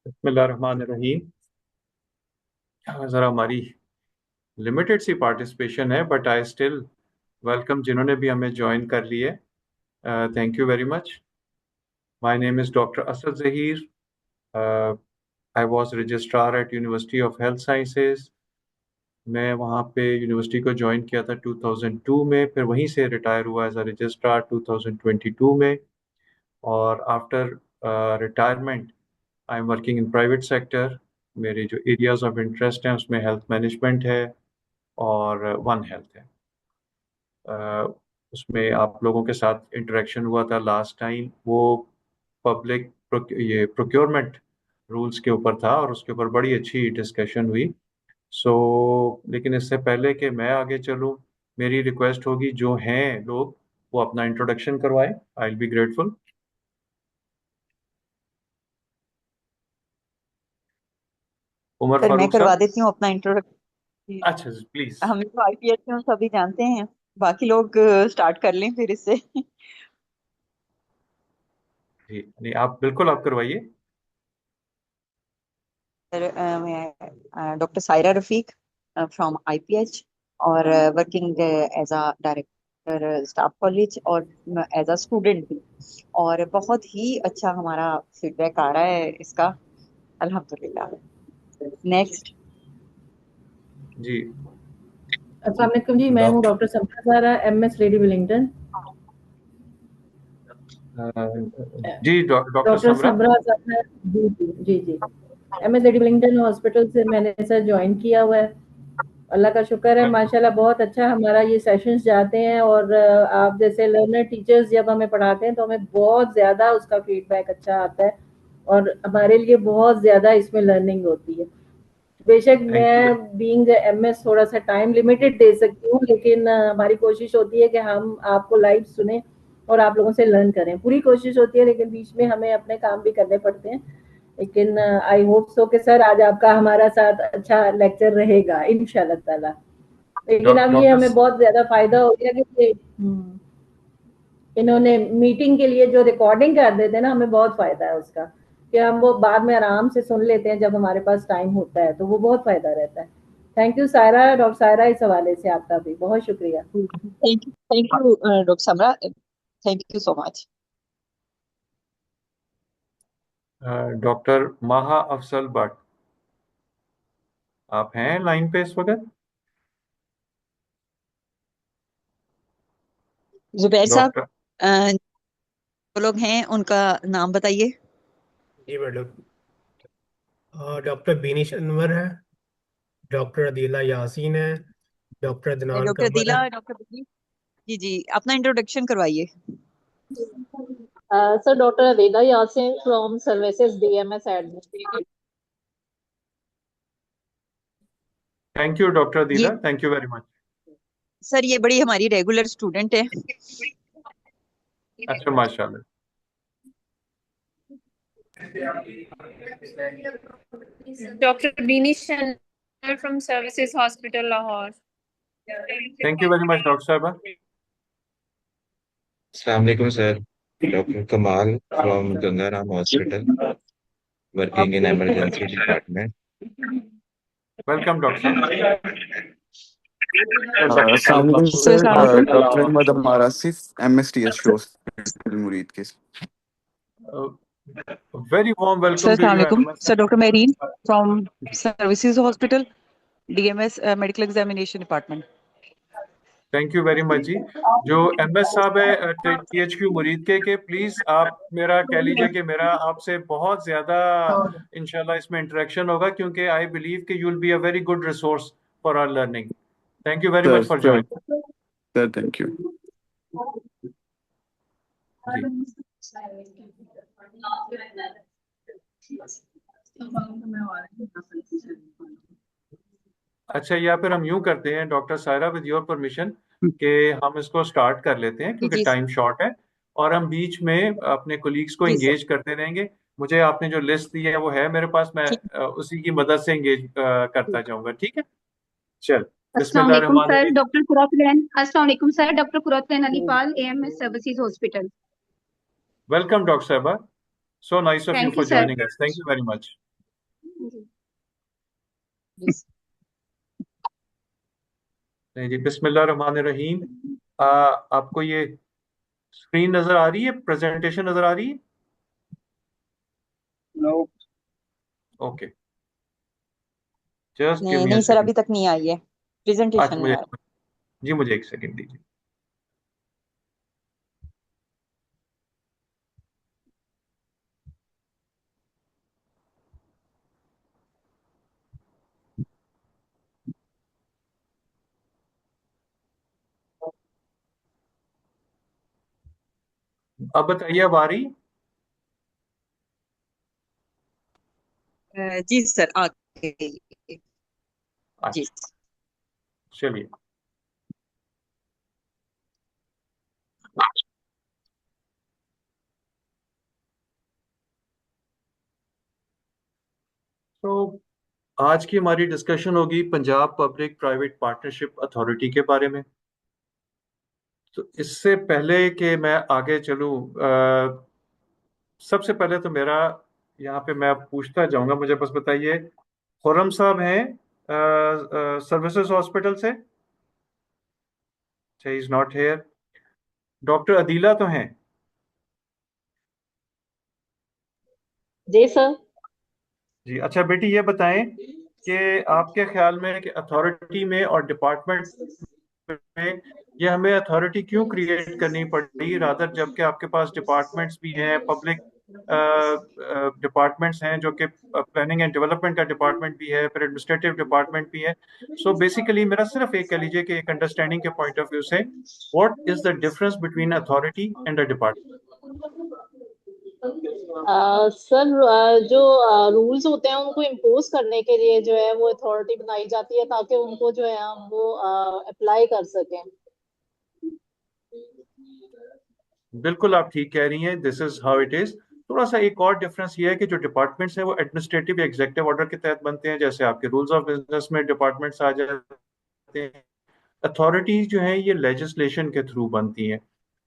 बिस्मिल्लाहिर्रहमानिर्रहीम। ज़रा हमारी लिमिटेड सी पार्टिसिपेशन है, बट आई स्टिल वेलकम जिन्होंने भी हमें ज्वाइन कर लिए। Thank you very much. My name is doctor Asad Zaheer. I was registrar at university of health sciences. मैं वहाँ पे यूनिवर्सिटी को ज्वाइन किया था 2002 में, फिर वहीं से रिटायर हुआ एज अ रजिस्ट्रार 2022 में। और after retirement I am working in private sector. मेरे जो एरियाज ऑफ इंटरेस्ट हैं उसमें हेल्थ मैनेजमेंट है और वन हेल्थ है। अ, उसमें आप लोगों के साथ इंटरेक्शन हुआ था लास्ट टाइम, वो पब्लिक ये प्रोक्योरमेंट रूल्स के ऊपर था और उसके ऊपर बड़ी अच्छी डिस्कशन हुई। सो लेकिन इससे पहले कि मैं आगे चलूं, मेरी रिक्वेस्ट होगी जो हैं लोग वो अपना इंट्रोडक्शन करवाएं। I will be grateful. Umar sir मैं फारूक करवा साहब। देती हूँ अपना इंट्रोडक्शन। अच्छा जी, प्लीज। हम तो आईपीएच में सभी जानते हैं। बाकी लोग स्टार्ट कर लें फिर इससे। जी नहीं, आप बिल्कुल आप करवाइए। सर मैं doctor Saira Rafiq from IPH और working as a director staff college और एज अ स्टूडेंट भी। और बहुत ही अच्छा हमारा फीडबैक आ रहा है इसका, अल्हम्दुलिल्लाह। नेक्स्ट। जी। अस्सलाम वालेकुम जी, मैं हूँ डॉक्टर डॉक्टर समता ज़हरा, एमएस लेडी विलिंगटन। जी डॉक्टर डॉक्टर समरा। समरा ज़हरा, जी जी जी जी। एमएस लेडी विलिंगटन हॉस्पिटल से मैंने सर ज्वाइन किया हुआ है। अल्लाह का शुक्र है, माशाल्लाह बहुत अच्छा हमारा ये सेशंस जाते हैं। और आप जैसे लर्नर टीचर्स जब हमें पढ़ाते हैं तो हमें बहुत ज़्यादा उसका फीडबैक अच्छा आता है और हमारे लिए बहुत ज़्यादा इसमें लर्निंग होती है। बेशक थैंक यू। मैं बीइंग एमएस थोड़ा सा टाइम लिमिटेड दे सकती हूँ, लेकिन हमारी कोशिश होती है कि हम आपको लाइव सुने और आप लोगों से लर्न करें। पूरी कोशिश होती है, लेकिन बीच में हमें अपने काम भी करने पड़ते हैं। लेकिन आई होप सो कि सर आज आपका हमारा साथ अच्छा लेक्चर रहेगा इंशाल्लाह ताला। लेकिन अब ये डॉक्टर हमें बहुत ज्यादा फायदा हो गया कि इन्होंने मीटिंग के लिए जो रिकॉर्डिंग कर देते हैं ना, हमें बहुत फायदा है उसका कि हम वो बाद में आराम से सुन लेते हैं जब हमारे पास टाइम होता है, तो वो बहुत फायदा रहता है। Thank you Saira, doctor Saira, इस हवाले से आपका भी बहुत शुक्रिया। Thank you doctor Samra, thank you so much. Doctor Maha Afzal Bhatt, आप हैं लाइन पे इस वक्त? जुबैर साहब, डॉक्टर। जो लोग हैं उनका नाम बताइए। जी मैडम। डॉक्टर बीनिश अनवर है, डॉक्टर अदीला यासीन है, डॉक्टर अदनान डॉक्टर कमर है। दिला, डॉक्टर बिजली, जी जी, अपना इंट्रोडक्शन करवाइए। Sir doctor Adeela Yasin from services DMs admin. Thank you doctor ये दिला, thank you very much. Sir ये बड़ी हमारी रेगुलर स्टूडेंट है। अच्छा, माशाल्लाह। Dr. Beanie Chandler from Services Hospital, Lahore. Thank you very much doctor साहबा। अस्सलाम वालेकुम sir. Doctor Kamal from Gangaram hospital, working in emergency department. Welcome doctor साहब। अस्सलाम वालेकुम सर सर। अस्सलाम वालेकुम। Doctor Ahmad Ammar Asif, MSTH hospital Muridke. Very warm sir welcome to अस्सलाम यू वालेकुम। MS. Sir doctor Mehreen from Services Hospital, DMS medical examination department. Thank you very much जी। जो एमएस साहब है टीएचक्यू मुरीद के प्लीज आप मेरा कह लीजिए कि मेरा आपसे बहुत ज्यादा इंशाल्लाह इसमें इंटरेक्शन होगा, क्योंकि आई बिलीव कि you will be a very good resource for our learning. Thank you very sir much for sir joining. Sir thank you. जी। अच्छा, या फिर हम यूं करते हैं doctor Saira, with your permission, कि हम इसको स्टार्ट कर लेते हैं जी क्योंकि जी टाइम शॉर्ट है, और हम बीच में अपने कोलीग्स को जी सर, एंगेज करते रहेंगे। मुझे आपने जो लिस्ट दी है वो है मेरे पास, मैं ठीक। उसी की मदद से एंगेज करता जाऊंगा। ठीक है, चल। अस्सलाम वालेकुम सर, बिस्मिल्लाहिर्रहमानिर्रहीम। अस्सलाम वालेकुम sir, doctor Qurain Ali Pal, AMS services hospital. Welcome doctor साहबा, so nice of you thank you for sir. Joining us, thank you very much. Yes. नहीं जी, बिस्मिल्लाह रहमान रहीम। आपको ये स्क्रीन नजर आ रही है, प्रेजेंटेशन नजर आ रही है? नो। ओके, जस्ट गिव नहीं मी अ नहीं सर, सेकंड। अभी तक नहीं आई है, प्रेजेंटेशन अच्छा, नहीं मुझे आई। जी, मुझे एक सेकंड दीजिए। अब बताइए, अब आ रही? जी सर, आ गई। जी। अच्छा, चलिए। तो आज की हमारी डिस्कशन होगी Punjab public private partnership authority के बारे में। तो इससे पहले कि मैं आगे चलूं, सबसे पहले तो मेरा यहाँ पे मैं पूछता जाऊंगा, मुझे बस बताइए, खुर्रम साहब हैं सर्विसेज हॉस्पिटल से? He is not here. Doctor Adeela तो हैं? जी सर। जी, अच्छा बेटी, ये बताएं कि आपके ख्याल में कि अथॉरिटी में और डिपार्टमेंट में ये हमें अथॉरिटी क्यों क्रिएट करनी पड़ी, रादर जबकि आपके पास डिपार्टमेंट्स भी हैं, पब्लिक डिपार्टमेंट्स हैं, जो कि प्लानिंग एंड डेवलपमेंट का डिपार्टमेंट भी है, फिर एडमिनिस्ट्रेटिव डिपार्टमेंट भी है। सो बेसिकली मेरा सिर्फ एक कह लीजिए कि एक अंडरस्टैंडिंग के पॉइंट ऑफ व्यू से, what is the difference between authority and a department? Sir, जो रूल्स होते हैं उनको इम्पोज करने के लिए जो है वो अथॉरिटी बनाई जाती है, ताकि उनको जो है हम वो अप्लाई कर सकें। बिल्कुल आप ठीक कह रही हैं, this is how it is. थोड़ा सा एक और डिफरेंस ये है कि जो डिपार्टमेंट्स हैं वो एडमिनिस्ट्रेटिव या एग्जीक्यूटिव ऑर्डर के तहत बनते हैं, जैसे आपके रूल्स ऑफ बिजनेस में डिपार्टमेंट्स आ जाते हैं। अथॉरिटीज जो हैं ये लेजिस्लेशन के थ्रू बनती हैं,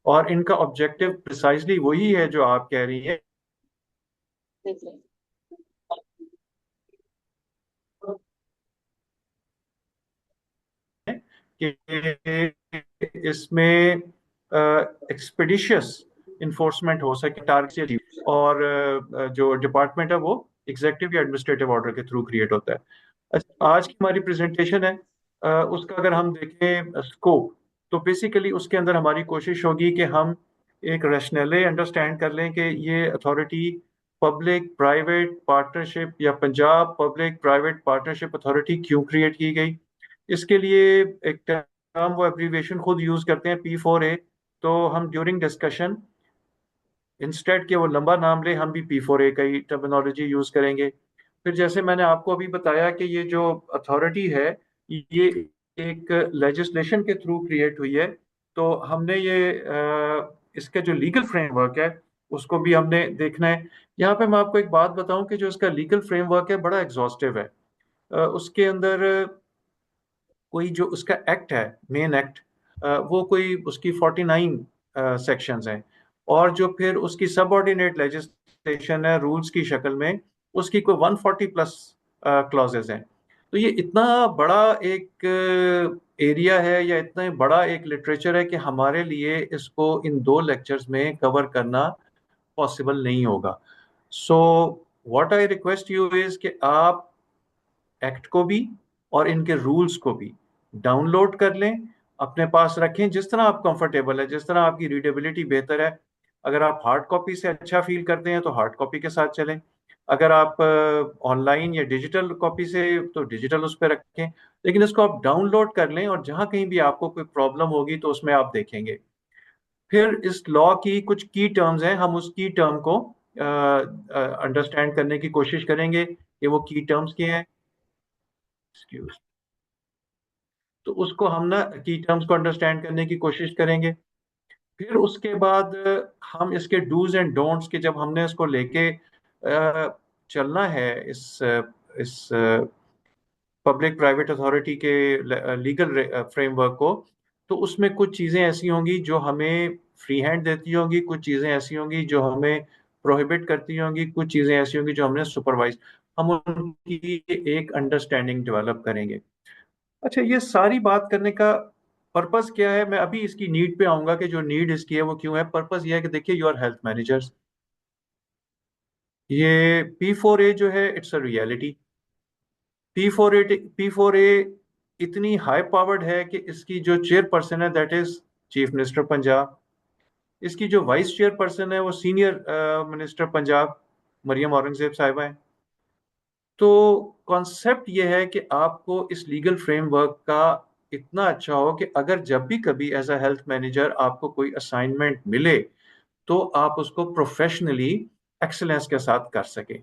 और इनका ऑब्जेक्टिव प्रिसाइजली वही है जो आप कह रही हैं, जी सर। कि इसमें एक्सपेडिशियस इंफोर्समेंट हो सके टारगेट से achieve। और जो डिपार्टमेंट है वो एग्जीक्यूटिव या एडमिनिस्ट्रेटिव ऑर्डर के थ्रू क्रिएट होता है। अच्छा, आज की हमारी प्रेजेंटेशन है, उसका अगर हम देखें स्कोप, तो बेसिकली उसके अंदर हमारी कोशिश होगी कि हम एक रैशनले अंडरस्टैंड कर लें कि ये अथॉरिटी पब्लिक प्राइवेट पार्टनरशिप या Punjab public private partnership authority क्यों क्रिएट की गई। इसके लिए एक टर्म वो एब्रीविएशन खुद यूज करते हैं, P4A। तो हम ड्यूरिंग डिस्कशन इंस्टेड के वो लंबा नाम ले, हम भी P4A का ही टर्मिनोलॉजी यूज करेंगे। फिर जैसे मैंने आपको अभी बताया कि ये जो अथॉरिटी है ये एक लेजिस्लेशन के थ्रू क्रिएट हुई है, तो हमने ये इसके जो लीगल फ्रेमवर्क है उसको भी हमने देखना है। यहाँ पे मैं आपको एक बात बताऊं कि जो इसका लीगल फ्रेमवर्क है बड़ा एग्जॉस्टिव है। उसके अंदर कोई जो उसका एक्ट है, मेन एक्ट, वो कोई उसकी 49 सेक्शंस हैं, और जो फिर उसकी सबऑर्डिनेट लेजिस्लेशन है रूल्स की शक्ल में, उसकी कोई 140 प्लस क्लॉजेज हैं। तो ये इतना बड़ा एक एरिया है या इतना बड़ा एक लिटरेचर है कि हमारे लिए इसको इन 2 लेक्चर्स में कवर करना पॉसिबल नहीं होगा। So what I request you is कि आप एक्ट को भी और इनके रूल्स को भी डाउनलोड कर लें, अपने पास रखें, जिस तरह आप कंफर्टेबल है, जिस तरह आपकी रीडेबिलिटी बेहतर है। अगर आप हार्ड कॉपी से अच्छा फील करते हैं तो हार्ड कॉपी के साथ चलें, अगर आप ऑनलाइन या डिजिटल कॉपी से तो डिजिटल उस पर रखें, लेकिन इसको आप डाउनलोड कर लें, और जहां कहीं भी आपको कोई प्रॉब्लम होगी तो उसमें आप देखेंगे। फिर इस लॉ की कुछ की टर्म्स हैं, हम उस की टर्म को अंडरस्टैंड करने की कोशिश करेंगे कि वो की टर्म्स क्या हैं। एक्सक्यूज। तो उसको हम ना की टर्म्स को अंडरस्टैंड करने की कोशिश करेंगे। फिर उसके बाद हम इसके डूज एंड डोंट्स के, जब हमने इसको लेके चलना है इस पब्लिक प्राइवेट अथॉरिटी के लीगल फ्रेमवर्क को, तो उसमें कुछ चीज़ें ऐसी होंगी जो हमें फ्री हैंड देती होंगी, कुछ चीज़ें ऐसी होंगी जो हमें प्रोहिबिट करती होंगी, कुछ चीज़ें ऐसी होंगी जो हमने सुपरवाइज। हम उनकी एक अंडरस्टैंडिंग डेवलप करेंगे। अच्छा, ये सारी बात करने का पर्पस क्या है? मैं अभी इसकी नीड पे आऊंगा कि जो नीड इसकी है वो क्यों है। पर्पस ये है कि देखिए, यू आर हेल्थ मैनेजर्स, ये P4A जो है इट्स अ रियलिटी। P4A इतनी हाई पावर्ड है कि इसकी जो चेयरपर्सन है that is chief minister Punjab. इसकी जो वाइस चेयरपर्सन है वो सीनियर मिनिस्टर पंजाब मरियम औरंगजेब साहिबा है। तो कॉन्सेप्ट ये है कि आपको इस लीगल फ्रेमवर्क का इतना अच्छा हो कि अगर जब भी कभी एज अ हेल्थ मैनेजर आपको कोई असाइनमेंट मिले तो आप उसको प्रोफेशनली एक्सेलेंस के साथ कर सके।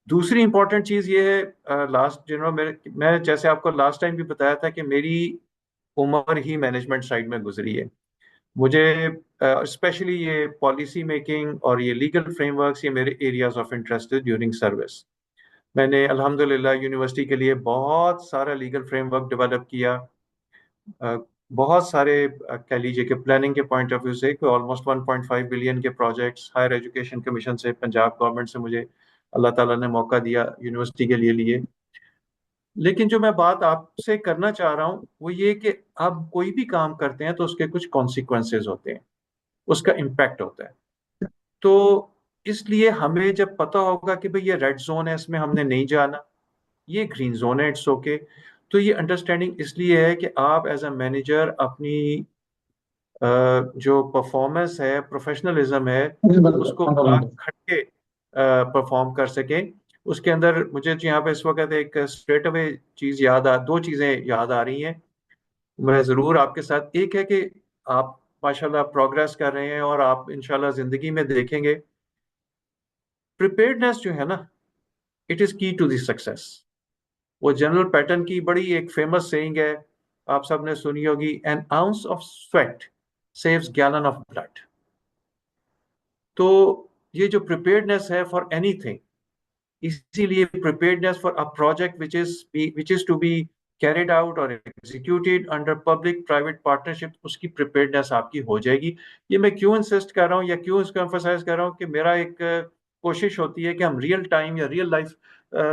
दूसरी इंपॉर्टेंट चीज ये है, लास्ट मैं जैसे आपको लास्ट टाइम भी बताया था कि मेरी उम्र ही मैनेजमेंट साइड में गुजरी है। मुझे स्पेशली ये पॉलिसी मेकिंग और ये लीगल फ्रेमवर्क्स ये मेरे एरियाज ऑफ इंटरेस्ट है ड्यूरिंग सर्विस। मैंने अल्हम्दुलिल्लाह यूनिवर्सिटी के लिए बहुत सारा लीगल फ्रेमवर्क डेवलप किया। अ, बहुत सारे कह लीजिए कि प्लानिंग के पॉइंट ऑफ व्यू से ऑलमोस्ट 1.5 बिलियन के प्रोजेक्ट्स हायर एजुकेशन कमीशन से पंजाब गवर्नमेंट से मुझे अल्लाह ताला ने मौका दिया यूनिवर्सिटी के लिए। लेकिन जो मैं बात आपसे करना चाह रहा हूँ वो ये कि आप कोई भी काम करते हैं तो उसके कुछ कॉन्सिक्वेंसेज होते हैं, उसका इम्पैक्ट होता है। तो इसलिए हमें जब पता होगा कि भाई ये रेड जोन है, इसमें हमने नहीं जाना, ये ग्रीन जोन है, इट्स ओके। तो ये अंडरस्टैंडिंग इसलिए है कि आप एज अ मैनेजर अपनी जो परफॉर्मेंस है, प्रोफेशनलिज्म है, उसको आग खट के परफॉर्म कर सके। उसके अंदर मुझे जो यहाँ पे इस वक्त एक स्ट्रेट अवे चीज दो चीजें याद आ रही हैं। मैं जरूर आपके साथ, एक है कि आप माशाल्लाह प्रोग्रेस कर रहे हैं और आप इंशाल्लाह जिंदगी में देखेंगे प्रिपेयर्डनेस जो है ना, इट इज की टू द सक्सेस। वो जनरल पैटर्न की बड़ी एक फेमस सेइंग है, आप सबने सुनी होगी, an ounce of sweat saves gallon of blood. तो ये जो प्रिपेयर्डनेस है फॉर एनीथिंग, इसीलिए preparedness for a project which is to be carried out और executed under public private partnership, उसकी प्रिपेयर्डनेस आपकी हो जाएगी। ये मैं क्यों इंसिस्ट कर रहा हूँ या क्यों इसको एम्फोसाइज कर रहा हूँ कि मेरा एक कोशिश होती है कि हम रियल टाइम या रियल लाइफ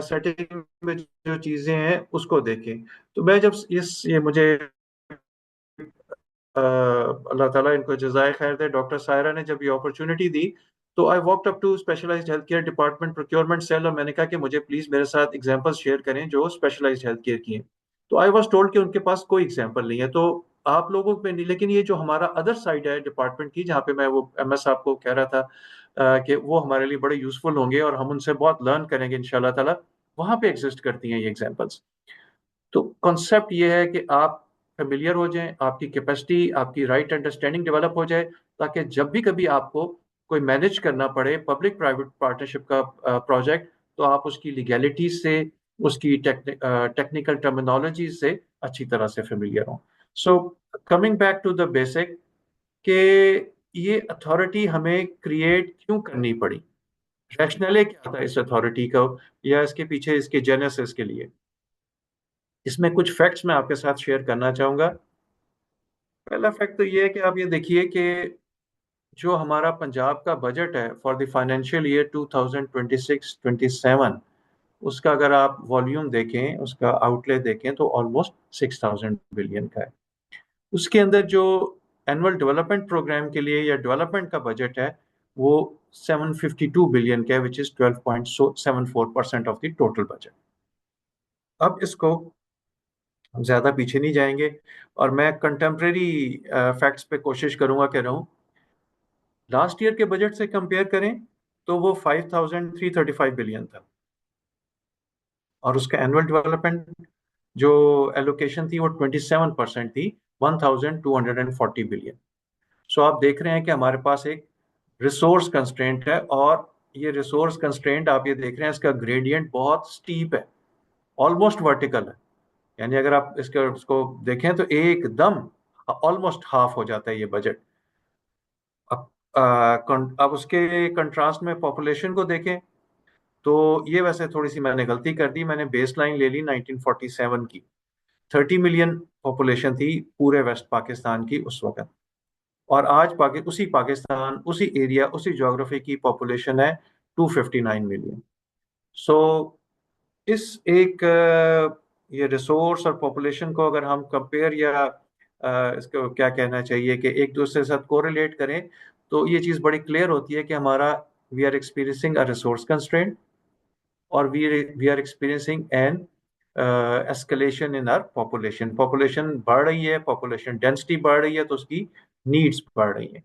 सेटिंग में जो चीजें हैं उसको देखें। तो मैं जब इस ये मुझे अल्लाह ताला इनको जज़ाए खैर दे, डॉक्टर सायरा ने जब ये अपॉर्चुनिटी दी तो I walked up to specialised health care department procurement cell और मैंने कहा कि मुझे प्लीज मेरे साथ एग्जांपल्स शेयर करें जो स्पेशलाइज्ड हेल्थ केयर की हैं। तो आई वाज टोल्ड कि उनके पास कोई एग्जांपल नहीं है। तो आप लोगों पे नहीं, लेकिन ये जो हमारा अदर साइड है डिपार्टमेंट की, जहाँ पे मैं वो MS साहब को कह रहा था कि वो हमारे लिए बड़े यूजफुल होंगे और हम उनसे बहुत लर्न करेंगे इंशाल्लाह ताला, वहां पे एग्जिस्ट करती हैं ये एग्जांपल्स। तो कॉन्सेप्ट ये है कि आप फेमिलियर हो जाएं, आपकी कैपेसिटी, आपकी राइट अंडरस्टैंडिंग डेवलप हो जाए, ताकि जब भी कभी आपको कोई मैनेज करना पड़े पब्लिक प्राइवेट पार्टनरशिप का प्रोजेक्ट, तो आप उसकी लीगैलिटी से, उसकी टेक्निकल टर्मिनोलॉजी से अच्छी तरह से फेमिलियर हो। So coming back to the basic, कि ये अथॉरिटी हमें क्रिएट क्यों करनी पड़ी, रैशनले क्या था इस अथॉरिटी का, या इसके पीछे इसके जेनेसिस के लिए। इसमें कुछ फैक्ट्स मैं आपके साथ शेयर करना चाहूंगा। पहला फैक्ट तो ये है कि आप ये देखिए कि जो हमारा पंजाब का बजट है फॉर द फाइनेंशियल ईयर 2026-27, उसका अगर आप वॉल्यूम देखें, उसका आउटले देखें, तो ऑलमोस्ट 6000 बिलियन का है। उसके अंदर जो एनुअल डेवलपमेंट प्रोग्राम के लिए या डेवलपमेंट का बजट है वो 752 बिलियन का है, which is 12.74% of the total budget. अब इसको हम ज्यादा पीछे नहीं जाएंगे और मैं कंटेम्प्रेरी फैक्ट्स पे कोशिश करूंगा कह रहा हूँ। लास्ट ईयर के बजट से कंपेयर करें तो वो 5335 बिलियन था और उसका एनुअल डेवलपमेंट जो एलोकेशन थी वो 27% थी, 1240 बिलियन। सो आप देख रहे हैं कि हमारे पास एक रिसोर्स कंस्ट्रेंट है और ये रिसोर्स कंस्ट्रेंट आप ये देख रहे हैं, इसका ग्रेडियंट बहुत स्टीप है, ऑलमोस्ट वर्टिकल है। यानी अगर आप उसको देखें तो एकदम ऑलमोस्ट हाफ हो जाता है ये बजट। अब अब उसके कंट्रास्ट में पॉपुलेशन को देखें तो ये वैसे थोड़ी सी मैंने गलती कर दी, मैंने बेस लाइन ले ली 1947 की। 30 मिलियन पॉपुलेशन थी पूरे वेस्ट पाकिस्तान की उस वक्त, और आज उसी पाकिस्तान, उसी एरिया, उसी ज्योग्राफी की पॉपुलेशन है 259 मिलियन। सो इस एक ये रिसोर्स और पॉपुलेशन को अगर हम कंपेयर या इसको क्या कहना चाहिए कि एक दूसरे के साथ कोरिलेट करें, तो ये चीज़ बड़ी क्लियर होती है कि हमारा we are experiencing a resource constraint और we are experiencing an escalation in our population. Population बढ़ रही है, पॉपुलेशन डेंसिटी बढ़ रही है, तो उसकी नीड्स बढ़ रही है।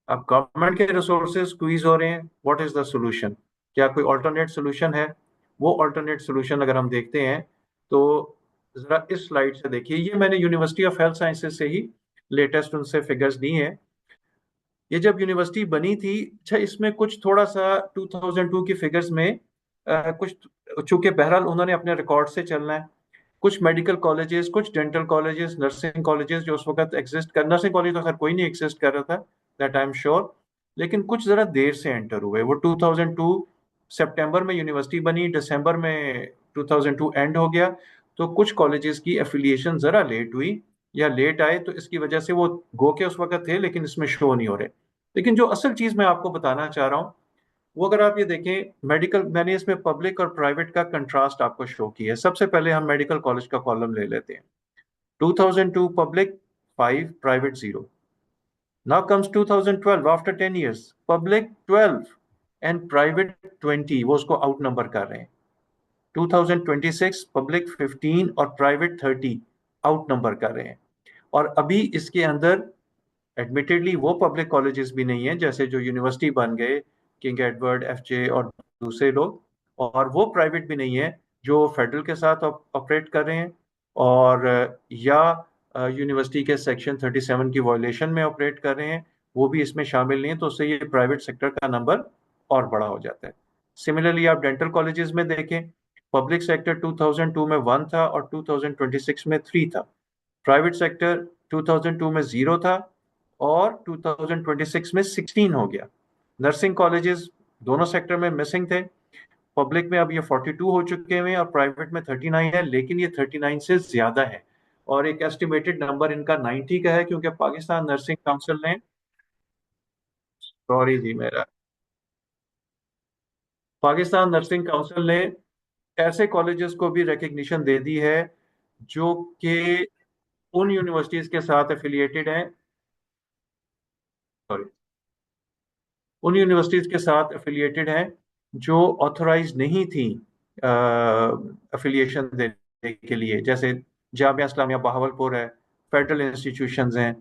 अब गवर्नमेंट के रिसोर्सेज स्क्वीज हो रहे हैं, व्हाट इज द सोल्यूशन? क्या कोई अल्टरनेट सोल्यूशन है? वो अल्टरनेट सोल्यूशन अगर हम देखते हैं तो जरा इस स्लाइड से देखिए, ये मैंने यूनिवर्सिटी ऑफ हेल्थ साइंसेज से ही लेटेस्ट उनसे फिगर्स दी हैं। ये जब यूनिवर्सिटी बनी थी, अच्छा इसमें कुछ थोड़ा सा 2002 की फिगर्स में कुछ, चूंकि बहरहाल उन्होंने अपने रिकॉर्ड से चलना है, कुछ मेडिकल कॉलेजेस, कुछ डेंटल कॉलेजेस, नर्सिंग कॉलेजेस जो उस वक्त एग्जिस्ट कर, नर्सिंग कॉलेज तो खैर कोई नहीं एग्जिस्ट कर रहा था दैट आई एम श्योर, लेकिन कुछ जरा देर से एंटर हुए। वो 2002 सितंबर में यूनिवर्सिटी बनी, दिसंबर में 2002 एंड हो गया, तो कुछ कॉलेजेस की एफिलिएशन जरा लेट हुई या लेट आए, तो इसकी वजह से वो गो के उस वक्त थे लेकिन इसमें शो नहीं हो रहे। लेकिन जो असल चीज मैं आपको बताना चाह रहा हूँ, वो अगर आप ये देखें मेडिकल, मैंने इसमें पब्लिक और प्राइवेट का कंट्रास्ट आपको शो किया है। सबसे पहले हम मेडिकल कॉलेज का कॉलम ले लेते हैं। 2002 public 5, private 0। Now comes 2012, after 10 years, public 12 and private 20, वो उसको आउट नंबर कर रहे हैं। 2026 पब्लिक 15 और प्राइवेट 30 आउट नंबर कर रहे हैं। और अभी इसके अंदर एडमिटेडली वो पब्लिक कॉलेजेस भी नहीं है जैसे जो यूनिवर्सिटी बन गए, किंग एडवर्ड, एफजे और दूसरे लोग, और वो प्राइवेट भी नहीं है जो फेडरल के साथ ऑपरेट कर रहे हैं और या यूनिवर्सिटी के सेक्शन 37 की वायलेशन में ऑपरेट कर रहे हैं, वो भी इसमें शामिल नहीं है। तो उससे ये प्राइवेट सेक्टर का नंबर और बड़ा हो जाता है। सिमिलरली आप डेंटल कॉलेजेस में देखें, पब्लिक सेक्टर 2002 में 1 था और 2026 में 3 था। प्राइवेट सेक्टर 2002 में 0 था और 2026 में 16 हो गया। नर्सिंग कॉलेजेस दोनों सेक्टर में मिसिंग थे। पब्लिक में अब ये 42 हो चुके हैं और प्राइवेट में 39 है, लेकिन ये 39 से ज्यादा है और एक एस्टिमेटेड नंबर इनका 90 का है, क्योंकि पाकिस्तान नर्सिंग काउंसिल ने, सॉरी जी मेरा, पाकिस्तान नर्सिंग काउंसिल ने ऐसे कॉलेजेस को भी रिकग्निशन दे दी है जो कि उन यूनिवर्सिटीज के साथ एफिलिएटेड हैं, सॉरी, उन यूनिवर्सिटीज के साथ एफिलिएटेड हैं जो ऑथोराइज नहीं थी एफिलिएशन देने के लिए, जैसे जामिया इस्लामिया बहावलपुर है, फेडरल इंस्टीट्यूशंस हैं।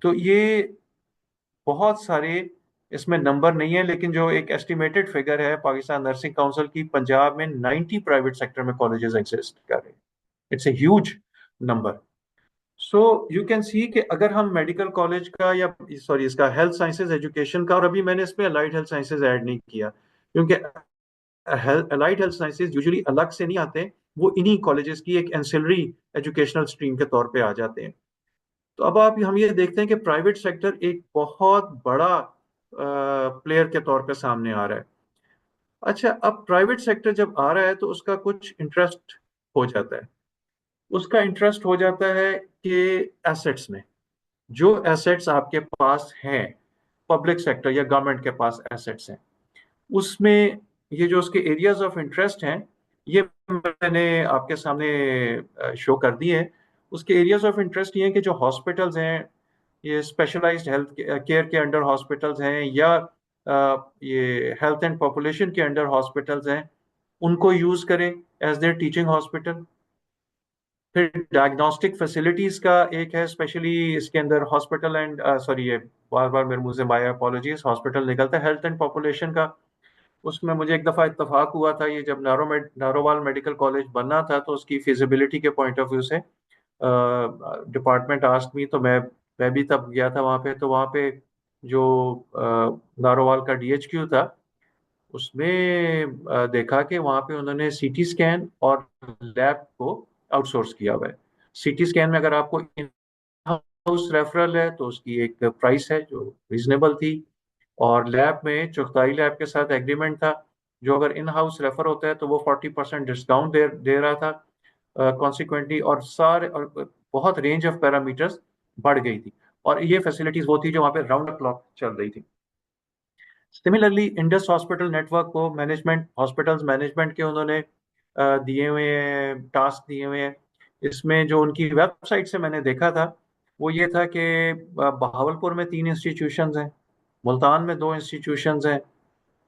तो ये बहुत सारे, इसमें नंबर नहीं है, लेकिन जो एक एस्टिमेटेड फिगर है पाकिस्तान नर्सिंग काउंसिल की, पंजाब में 90 प्राइवेट सेक्टर में कॉलेजेस एग्जिस्ट कर रहे हैं। It's a huge number. So you can see कि अगर हम मेडिकल कॉलेज का या सॉरी इसका हेल्थ साइंसेज एजुकेशन का, और अभी मैंने इसमें अलाइड हेल्थ साइंसेज ऐड नहीं किया क्योंकि अलाइड हेल्थ साइंसेज यूजुअली अलग से नहीं आते, वो इन्हीं कॉलेजेस की एक एंसिलरी एजुकेशनल स्ट्रीम के तौर पे आ जाते हैं। तो अब आप हम ये देखते हैं कि प्राइवेट सेक्टर एक बहुत बड़ा प्लेयर के तौर पे सामने आ रहा है। अच्छा, अब प्राइवेट सेक्टर जब आ रहा है तो उसका कुछ इंटरेस्ट हो जाता है। उसका इंटरेस्ट हो जाता है कि एसेट्स में, जो एसेट्स आपके पास हैं, पब्लिक सेक्टर या गवर्नमेंट के पास एसेट्स हैं, उसमें ये जो उसके एरियाज ऑफ इंटरेस्ट हैं, ये मैंने आपके सामने शो कर दिए हैं। उसके एरियाज ऑफ इंटरेस्ट ये हैं कि जो हॉस्पिटल्स हैं, ये स्पेशलाइज्ड हेल्थ केयर के अंडर हॉस्पिटल्स हैं या ये हेल्थ एंड पॉपुलेशन के अंडर हॉस्पिटल्स हैं, उनको यूज करें एज देयर टीचिंग हॉस्पिटल। फिर डायग्नोस्टिक फैसिलिटीज का एक है, स्पेशली इसके अंदर हॉस्पिटल एंड सॉरी, ये बार बार मेरे मुंह से माय अपॉलॉजीज, हॉस्पिटल निकलता है, हेल्थ एंड पॉपुलेशन का। उसमें मुझे एक दफा इत्तेफाक हुआ था, ये जब नारोवाल मेडिकल कॉलेज बनना था तो उसकी फिजिबिलिटी के पॉइंट ऑफ व्यू से डिपार्टमेंट आस्क्ड मी, तो मैं भी तब गया था वहाँ पे। तो वहाँ पे जो नारोवाल का डीएचक्यू था, उसमें देखा कि वहाँ पे उन्होंने सीटी स्कैन और लैब को आउटसोर्स किया हुआ है। सीटी स्कैन में अगर आपको इन हाउस रेफरल है तो उसकी एक प्राइस है जो रीजनेबल थी, और लैब में चुगताई लैब के साथ एग्रीमेंट था, जो अगर इन हाउस रेफर होता है तो वो 40% डिस्काउंट दे रहा था कॉन्सिक्वेंटली, और सारे और बहुत रेंज ऑफ पैरामीटर्स बढ़ गई थी। और ये फैसिलिटीज वो थी जो वहाँ पे राउंड क्लॉक चल रही थी। सिमिलरली इंडस हॉस्पिटल नेटवर्क को मैनेजमेंट, हॉस्पिटल्स मैनेजमेंट के उन्होंने दिए हुए हैं, टास्क दिए हुए हैं। इसमें जो उनकी वेबसाइट से मैंने देखा था वो ये था कि बहावलपुर में 3 इंस्टीट्यूशंस हैं, मुल्तान में 2 इंस्टीट्यूशंस हैं,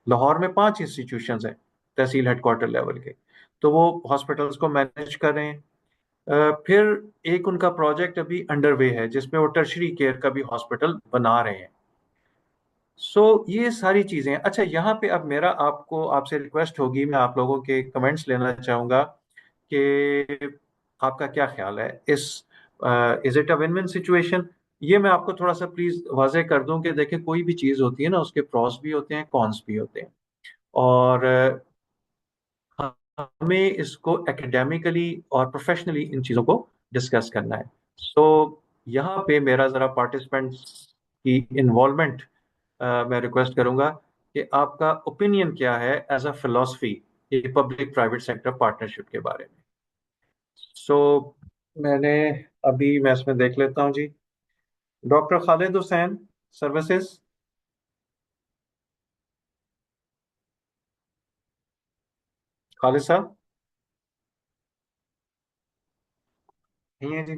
लाहौर में 5 इंस्टीट्यूशंस हैं तहसील हेडक्वार्टर लेवल के। तो वो हॉस्पिटल्स को मैनेज कर रहे हैं। फिर एक उनका प्रोजेक्ट अभी अंडरवे है जिसमें वो टर्शरी केयर का भी हॉस्पिटल बना रहे हैं। ये सारी चीजें। अच्छा, यहाँ पे अब मेरा आपसे रिक्वेस्ट होगी, मैं आप लोगों के कमेंट्स लेना चाहूंगा कि आपका क्या ख्याल है इस is it a win win situation. ये मैं आपको थोड़ा सा प्लीज वाजे कर दूं कि देखिए, कोई भी चीज होती है ना, उसके प्रोस भी होते हैं, कॉन्स भी होते हैं, और हमें इसको एकेडमिकली और प्रोफेशनली इन चीज़ों को डिस्कस करना है। यहाँ पे मेरा ज़रा पार्टिसिपेंट्स की इन्वॉल्वमेंट मैं रिक्वेस्ट करूंगा कि आपका ओपिनियन क्या है एज अ फिलॉसफी ये पब्लिक प्राइवेट सेक्टर पार्टनरशिप के बारे में। मैंने अभी मैं इसमें देख लेता हूँ जी। Doctor Khalid Hussain, services. खालिद साहब नहीं है जी।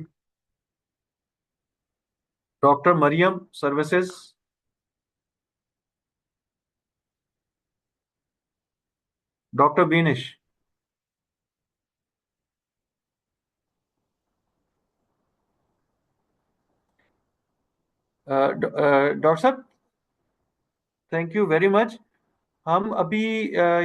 Doctor Maryam, services. Doctor Binish. Doctor साहब, थैंक यू वेरी मच। हम अभी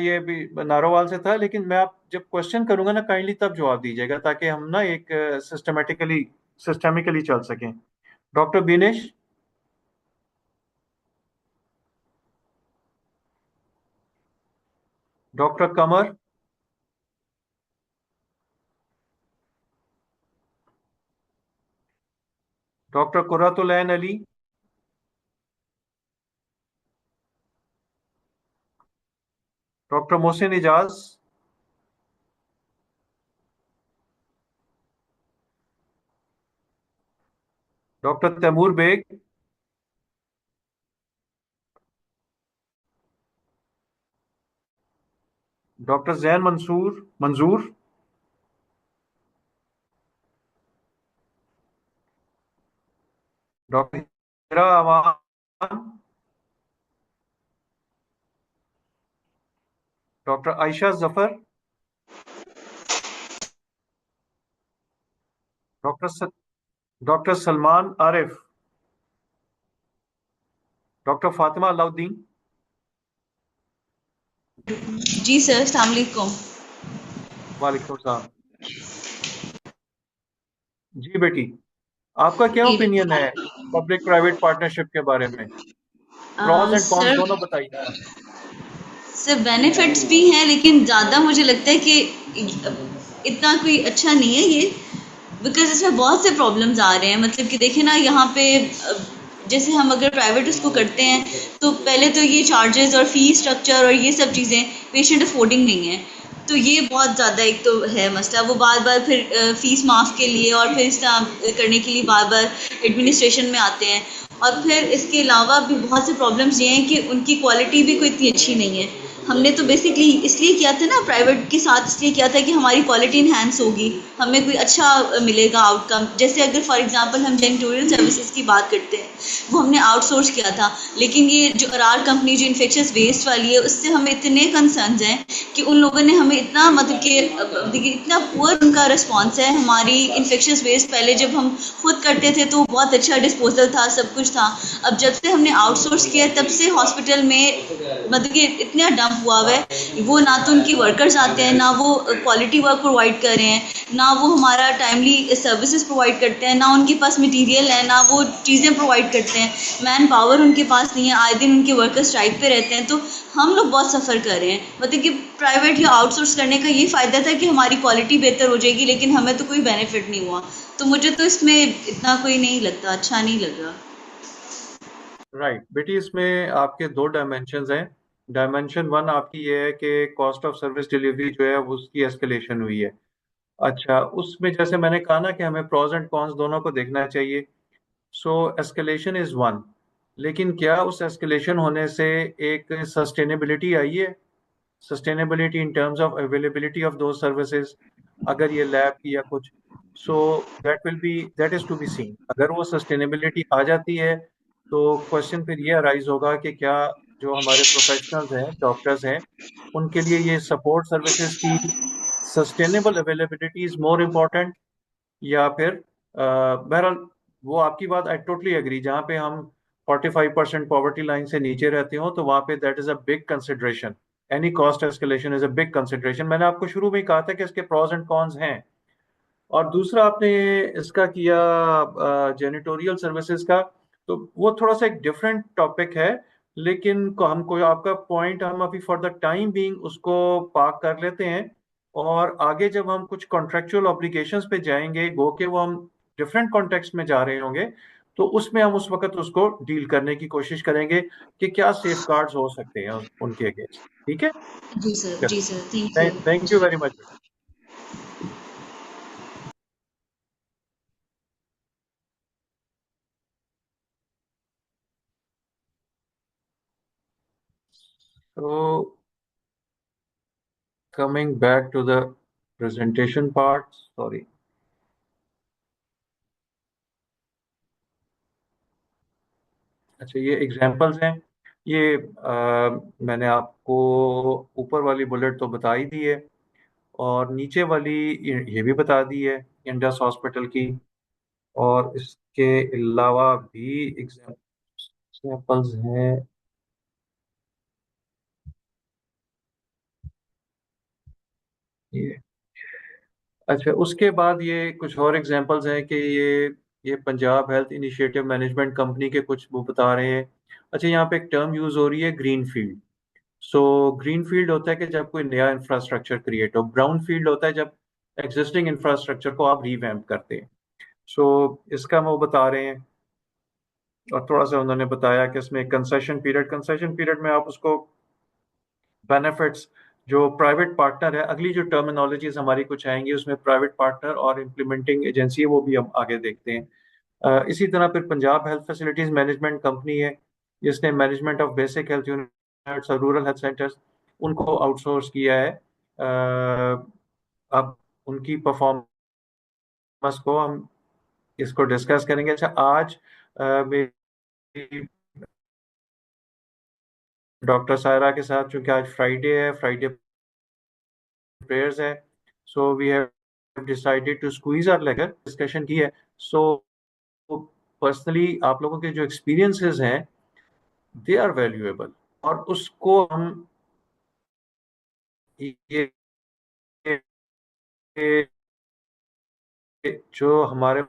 ये भी नारोवाल से था, लेकिन मैं आप जब क्वेश्चन करूंगा ना, काइंडली तब जवाब दीजिएगा ताकि हम ना एक सिस्टमेटिकली चल सकें। Doctor Binish. Doctor Qamar. Doctor Qurratulain Ali. Doctor Mohsin Ijaz. Doctor Taimur Baig. Doctor Zain Manzoor. Doctor Hira Awan. Doctor Ayesha Zafar. Doctor Salman Arif. Doctor Fatima Alauddin. जी सर, अस्सलाम वालेकुम। वालेकुम सलाम। जी बेटी, आपका क्या जी ओपिनियन है पब्लिक प्राइवेट पार्टनरशिप के बारे में? प्रॉस एंड कॉन्स सर, दोनों बताइए। सर बेनिफिट्स भी हैं लेकिन ज़्यादा मुझे लगता है कि इतना कोई अच्छा नहीं है ये, बिकॉज इसमें बहुत से प्रॉब्लम्स आ रहे हैं। मतलब कि देखें ना, यहाँ पे जैसे हम अगर प्राइवेट उसको करते हैं तो पहले तो ये चार्जेस और फी स्ट्रक्चर और ये सब चीज़ें पेशेंट अफोर्डिंग नहीं है, तो ये बहुत ज़्यादा एक तो है मसला। वो बार बार फिर फीस माफ़ के लिए और फिर इस करने के लिए बार बार एडमिनिस्ट्रेशन में आते हैं। और फिर इसके अलावा भी बहुत से प्रॉब्लम्स ये हैं कि उनकी क्वालिटी भी कोई इतनी अच्छी नहीं है। हमने तो बेसिकली इसलिए किया था ना प्राइवेट के साथ, इसलिए किया था कि हमारी क्वालिटी इन्हांस होगी, हमें कोई अच्छा मिलेगा आउटकम। जैसे अगर फॉर एग्जांपल हम जेनिटोरियल सर्विसेज की बात करते हैं, वो हमने आउटसोर्स किया था, लेकिन ये जो अरार कंपनी जो इन्फेक्शियस वेस्ट वाली है, उससे हमें इतने कंसर्न्स हैं कि उन लोगों ने हमें इतना मतलब कि देखिए इतना पुअर उनका रिस्पॉन्स है। हमारी इन्फेक्शियस वेस्ट पहले जब हम खुद करते थे तो बहुत अच्छा डिस्पोजल था, सब कुछ था। अब जब से हमने आउटसोर्स किया तब से हॉस्पिटल में मतलब कि इतना डंप हुआ हुआ है। वो ना तो उनकी वर्कर्स आते हैं, ना वो क्वालिटी वर्क प्रोवाइड कर रहे हैं, ना वो हमारा टाइमली सर्विसेज प्रोवाइड करते हैं, ना उनके पास मटेरियल है, ना वो चीज़ें प्रोवाइड करते हैं। मैन पावर उनके पास नहीं है, आए दिन उनके वर्कर्स स्ट्राइक पे रहते हैं। तो हम लोग बहुत सफ़र कर रहे हैं। मतलब कि प्राइवेट या आउटसोर्स करने का ये फ़ायदा था कि हमारी क्वालिटी बेहतर हो जाएगी, लेकिन हमें तो कोई बेनिफिट नहीं हुआ। तो मुझे तो इसमें इतना कोई नहीं लगता, अच्छा नहीं लग रहा। राइट बेटी, इसमें आपके 2 डायमेंशंस हैं। डायमेंशन 1 आपकी ये है कि कॉस्ट ऑफ सर्विस डिलीवरी जो है उसकी एस्केलेशन हुई है। अच्छा, उसमें जैसे मैंने कहा ना कि हमें प्रोज एंड कॉन्स दोनों को देखना चाहिए। एस्केलेशन इज 1, लेकिन क्या उस एस्केलेशन होने से एक सस्टेनेबिलिटी आई है? Sustainability in terms of availability of the services, अगर ये लैब की या कुछ, so that is to be seen. अगर वो सस्टेनेबिलिटी आ जाती है तो क्वेश्चन फिर ये अराइज होगा कि क्या जो हमारे प्रोफेशनल्स हैं, डॉक्टर्स हैं, उनके लिए ये सपोर्ट सर्विसेज की sustainable availability is more important, या फिर बहरहाल वो आपकी बात आई टोटली एग्री। जहाँ पे हम 45% पॉवर्टी लाइन से नीचे रहते हो तो वहाँ पे that is a big consideration. Any cost escalation is a big consideration. मैंने आपको शुरू में ही कहा था कि इसके प्रॉज एंड कॉन्स हैं। और दूसरा आपने इसका किया जेनिटोरियल सर्विसेज का, तो वो थोड़ा सा एक डिफरेंट टॉपिक है, लेकिन हमको आपका पॉइंट हम अभी फॉर द टाइम बीइंग उसको पार्क कर लेते हैं। और आगे जब हम कुछ कॉन्ट्रेक्चुअल ऑब्लिगेशंस पे जाएंगे, गो के वो हम डिफरेंट कॉन्टेक्स्ट में जा रहे होंगे, तो उसमें हम उस वक्त उसको डील करने की कोशिश करेंगे कि क्या सेफ गार्ड्स हो सकते हैं उनके अगेंस्ट। ठीक है, जी sir, thank you thank you जी। Very much. So coming back to the presentation part, sorry. अच्छा, ये एग्जांपल्स हैं। ये मैंने आपको ऊपर वाली बुलेट तो बता ही दी है, और नीचे वाली ये भी बता दी है इंडस हॉस्पिटल की। और इसके अलावा भी एग्जांपल्स हैं। ये अच्छा, उसके बाद ये कुछ और एग्जांपल्स हैं कि ये Punjab health initiative management company के कुछ वो बता रहे हैं। अच्छा, यहाँ पे एक टर्म यूज हो रही है, green field. So green field होता है कि जब कोई नया इंफ्रास्ट्रक्चर क्रिएट हो। ब्राउन फील्ड होता है जब एग्जिस्टिंग इंफ्रास्ट्रक्चर को आप रिवैम्प करते हैं। सो इसका हम वो बता रहे हैं। और थोड़ा सा उन्होंने बताया कि इसमें कंसेशन पीरियड में आप उसको बेनिफिट्स, जो प्राइवेट पार्टनर है, अगली जो टर्मिनोलॉजीज हमारी कुछ आएंगी उसमें प्राइवेट पार्टनर और इम्प्लीमेंटिंग एजेंसी है, वो भी हम आगे देखते हैं। इसी तरह फिर Punjab health facilities management company है, जिसने management of basic health units और रूरल हेल्थ सेंटर्स उनको आउटसोर्स किया है। अब उनकी परफॉर्मेंस को हम इसको डिस्कस करेंगे। अच्छा, आज मेरी डॉक्टर सायरा के साथ, चूंकि आज फ्राइडे है, फ्राइडे प्रेयर्स है, so we have decided to squeeze our larger discussion की है। सो पर्सनली आप लोगों के जो एक्सपीरियंसेस हैं दे आर वैल्यूएबल, और उसको हम ये जो हमारे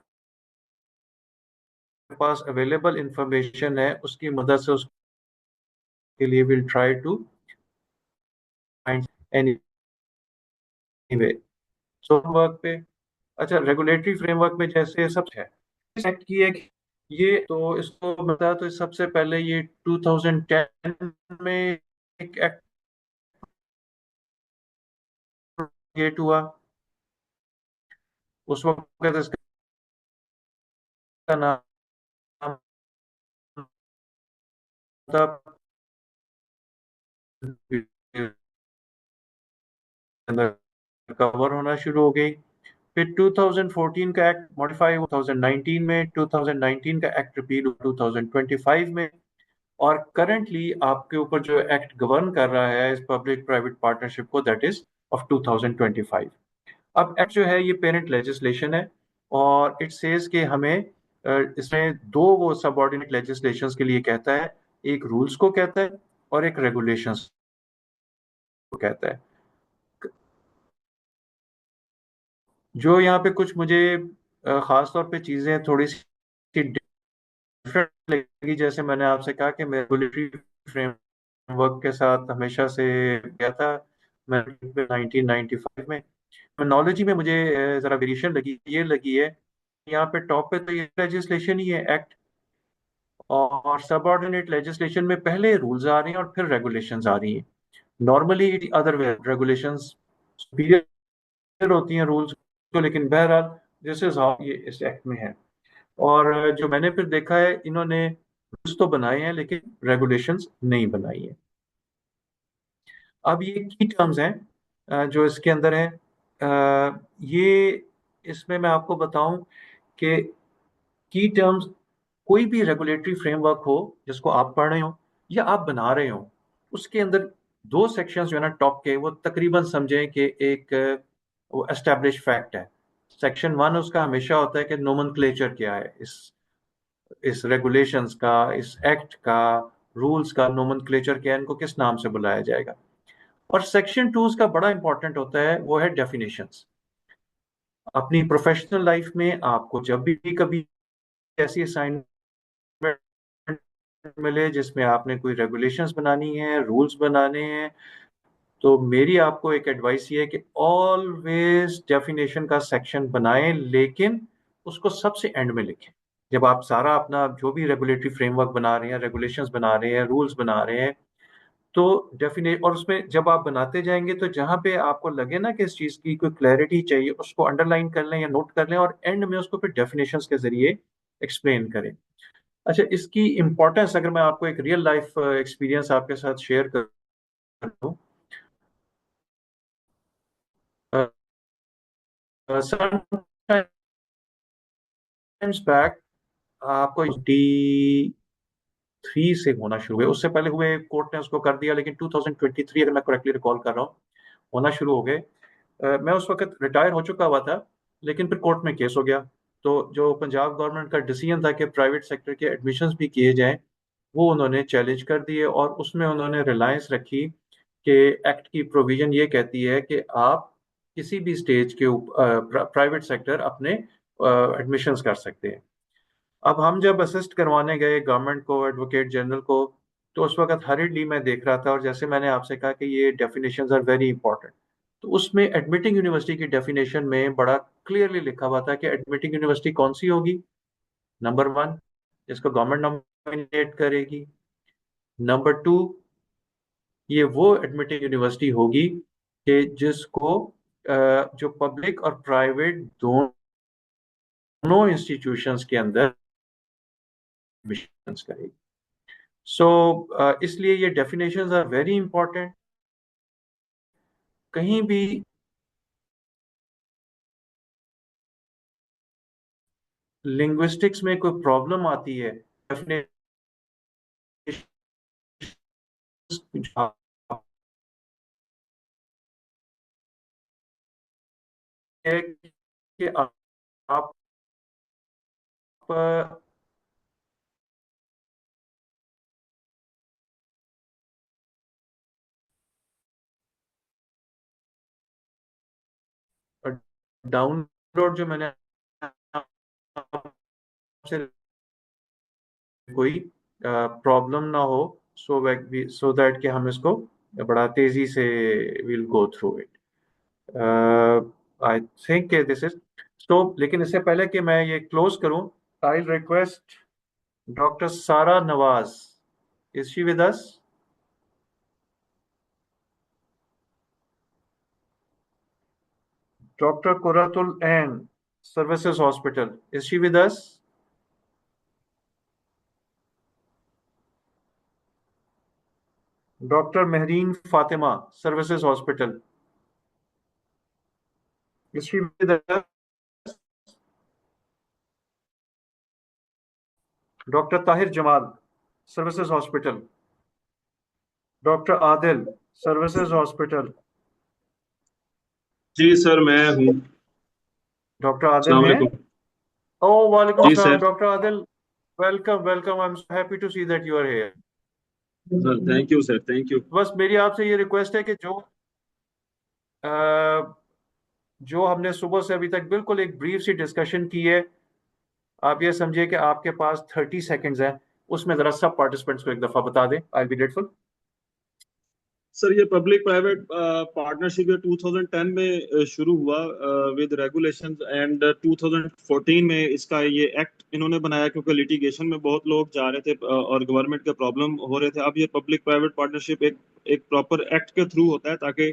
पास अवेलेबल इंफॉर्मेशन है उसकी मदद से उसके लिए will try to find any way. So work पे, अच्छा, रेगुलेटरी फ्रेमवर्क में जैसे सब है एक्ट की है, ये तो इसको बता, तो सबसे पहले ये 2010 में एक एक्ट क्रिएट हुआ। उस वक्त इसका नाम था, कवर होना शुरू हो गई। फिर 2014 का एक्ट मॉडिफाई हुआ 2019 में, 2019 का एक्ट रिपील 2025 में। और करंटली आपके ऊपर जो एक्ट गवर्न कर रहा है इस पब्लिक प्राइवेट पार्टनरशिप को, दैट इज ऑफ 2025। अब एक्ट जो है ये पेरेंट लेजिस्लेशन है, और इट सेज कि हमें इसमें दो वो सबऑर्डिनेट लेजिस्लेशंस के लिए कहता है, एक रूल्स को कहता है और एक रेगुलेशंस को कहता है। जो यहाँ पे कुछ मुझे खास तौर पे चीजें थोड़ी सी डिफरेंट लगी, जैसे मैंने आपसे कहा कि मैं रेगुलेटरी फ्रेमवर्क के साथ हमेशा से गया था, मैं 1995 में। टर्मिनोलॉजी में मुझे जरा वेरिएशन लगी है। यहाँ पे टॉप पे तो ये लेजिस्लेशन ही है, एक्ट, और सबऑर्डिनेट लेजिस्लेशन में पहले रूल्स आ रही हैं और फिर रेगुलेशंस आ रही हैं। Normally other way regulations superior होती हैं रूल्स को, लेकिन बहरहाल दिस इज हाउ ये इस एक्ट में है। और जो मैंने फिर देखा है, इन्होंने रूल्स तो बनाए हैं लेकिन रेगुलेशंस नहीं बनाई है। अब ये की टर्म्स हैं जो इसके अंदर है। ये इसमें मैं आपको बताऊं कि की टर्म्स, कोई भी रेगुलेटरी फ्रेमवर्क हो जिसको आप पढ़ रहे हो या आप बना रहे हो, उसके अंदर दो सेक्शंस जो है ना टॉप के, वो तकरीबन समझें कि एक वो एस्टैब्लिश फैक्ट है। सेक्शन 1 उसका हमेशा होता है कि नोमेनक्लेचर क्या है, इस रेगुलेशंस का, इस एक्ट का, रूल्स का नोमेनक्लेचर क्या है, इनको किस नाम से बुलाया जाएगा। और सेक्शन 2 का बड़ा इंपॉर्टेंट होता है, वो है डेफिनेशंस। अपनी प्रोफेशनल लाइफ में आपको जब भी कभी ऐसी असाइनमेंट मिले जिसमें आपने कोई रेगुलेशंस बनानी है, रूल्स बनाने हैं, तो मेरी आपको एक एडवाइस ये है कि ऑलवेज डेफिनेशन का सेक्शन बनाएं, लेकिन उसको सबसे एंड में लिखें। जब आप सारा अपना जो भी रेगुलेटरी फ्रेमवर्क बना रहे हैं, रेगुलेशंस बना रहे हैं, रूल्स बना रहे हैं, तो डेफिनेट, और उसमें जब आप बनाते जाएंगे तो जहां पे आपको लगे ना कि इस चीज की कोई क्लैरिटी चाहिए, उसको अंडरलाइन कर लें या नोट कर लें, और एंड में उसको फिर डेफिनेशंस के जरिए एक्सप्लेन करें। अच्छा, इसकी इंपॉर्टेंस अगर मैं आपको एक रियल लाइफ एक्सपीरियंस आपके साथ शेयर करूं, समटाइम्स बैक, आपको 3 से होना शुरू हुए, उससे पहले हुए, कोर्ट ने उसको कर दिया, लेकिन 2023 अगर मैं करेक्टली रिकॉल कर रहा हूँ, होना शुरू हो गए। मैं उस वक्त रिटायर हो चुका हुआ था, लेकिन फिर कोर्ट में केस हो गया। तो जो पंजाब गवर्नमेंट का डिसीजन था कि प्राइवेट सेक्टर के एडमिशन्स भी किए जाएं, वो उन्होंने चैलेंज कर दिए, और उसमें उन्होंने रिलायंस रखी कि एक्ट की प्रोविजन ये कहती है कि आप किसी भी स्टेज के प्राइवेट सेक्टर अपने एडमिशन्स कर सकते हैं। अब हम जब असिस्ट करवाने गए गवर्नमेंट को, एडवोकेट जनरल को, तो उस वक्त हरिडली मैं देख रहा था, और जैसे मैंने आपसे कहा कि ये डेफिनेशंस आर वेरी इंपॉर्टेंट, तो उसमें एडमिटिंग यूनिवर्सिटी की डेफिनेशन में बड़ा क्लियरली लिखा हुआ था कि एडमिटिंग यूनिवर्सिटी कौन सी होगी। नंबर 1, जिसको गवर्नमेंट नॉमिनेट करेगी। नंबर 2, ये वो एडमिटिंग यूनिवर्सिटी होगी कि जिसको जो पब्लिक और प्राइवेट दोनों इंस्टीट्यूशंस के अंदर एडमिशंस करेगी। सो इसलिए ये डेफिनेशंस आर वेरी इंपॉर्टेंट। कहीं भी लिंग्विस्टिक्स में कोई प्रॉब्लम आती है, डेफिनेशन है कि आप डाउनलोड जो मैंने आपसे, कोई प्रॉब्लम ना हो, सो दैट कि हम इसको बड़ा तेजी से will go through it. I think this is तो, लेकिन इससे पहले कि मैं ये क्लोज करूं, आई request doctor Sara Nawaz, is she with us? Doctor Qurratul Ain, services hospital, is she with us? Doctor Mehreen Fatima, services hospital, is she with us? Doctor Tahir Jamal, services hospital, doctor Adil, services hospital. जी sir, मैं हूँ। डॉक्टर आदिल अस्सलाम हैं? वालेकुम। ओ वालेकुम जी अस्सलाम sir. Doctor Adil, welcome welcome, I am so happy to see that you are here. Sir thank you, sir thank you. बस मेरी आपसे ये रिक्वेस्ट है कि जो हमने सुबह से अभी तक बिल्कुल एक ब्रीफ सी डिस्कशन की है, आप ये समझिए कि आपके पास 30 सेकंड्स है, उसमें जरा सब पार्टिसिपेंट्स को एक दफा बता दें, आई बी ग्रेटफुल। सर ये पब्लिक प्राइवेट पार्टनरशिप 2010 में शुरू हुआ विद रेगुलेशंस, एंड 2014 में इसका ये एक्ट इन्होंने बनाया क्योंकि लिटिगेशन में बहुत लोग जा रहे थे और गवर्नमेंट के प्रॉब्लम हो रहे थे। अब ये पब्लिक प्राइवेट पार्टनरशिप एक प्रॉपर एक्ट के थ्रू होता है ताकि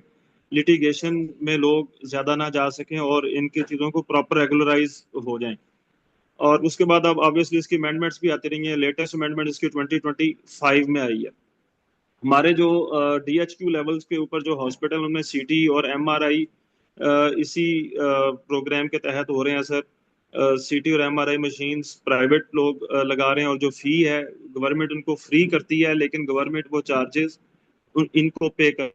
लिटिगेशन में लोग ज्यादा ना जा सकें और इनकी चीजों को प्रॉपर रेगुलराइज हो जाएं। और उसके बाद अब ऑब्वियसली इसकी अमेंडमेंट्स भी आती रही हैं। लेटेस्ट अमेंडमेंट इसकी 2025 में आई है। हमारे जो DHQ लेवल्स के ऊपर जो हॉस्पिटल उनमें CT और MRI इसी प्रोग्राम के तहत हो रहे हैं सर। CT और MRI मशीन्स प्राइवेट लोग लगा रहे हैं, और जो फी है गवर्नमेंट उनको फ्री करती है, लेकिन गवर्नमेंट वो चार्जेस इनको पे कर